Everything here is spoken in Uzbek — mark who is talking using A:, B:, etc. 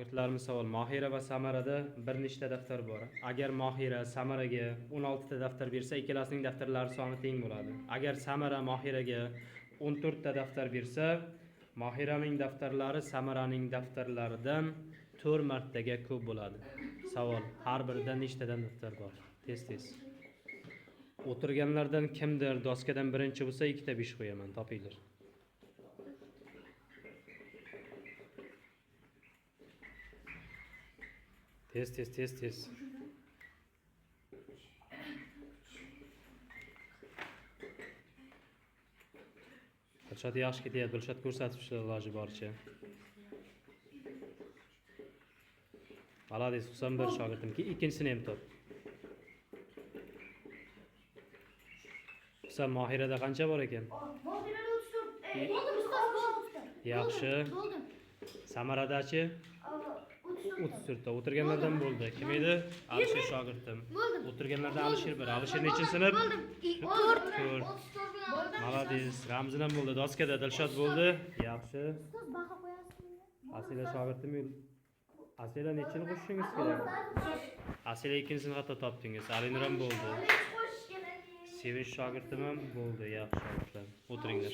A: Shogirdlarimiz savol. Mohira va Samarada bir nechta daftar bor? Agar Mohira Samaraga 16 ta daftar bersa, ikkalasining daftarlari soni teng bo'ladi. Agar Samara Mohiraga 14 ta daftar bersa, Mohiraning daftarlari Samaraning daftarlaridan 4 martaga ko'p bo'ladi. Savol. Har birida nechtadan daftar bor? Tez. O'tirganlardan kimdir doskadan birinchi bo'lsa, 2 ta 5 qo'yaman, topinglar. Tez. Dilshod yaxshi ketyapti. Dilshod ko'rsatibdi iloji boricha. Malades 91 shogirdim. Ikkinchisini ham top. Sen Mohirada qancha bor ekan?
B: Mohirada 34. Bo'ldi ustoz.
A: Yaxshi.
B: Bo'ldi.
A: Samaradachi? 34 ta. O'tirganlardan bo'ldi. Kim edi? Alisher shogirdim. O'tirganlardan Alisher bir. Alisher nechinchi sinf? 4. Malades. Ramzin ham bo'ldi. Doskada Dilshod bo'ldi. Yaxshi.
B: Ustoz baho qo'yasizmi?
A: Asila shogirdim. Asila nechini qo'shishingiz kerak? Asila ikkinchisini xato topdingiz. Alinur ham bo'ldi. Sevinch shogirdim ham bo'ldi. Yaxshi shogirtlar. O'tiringlar.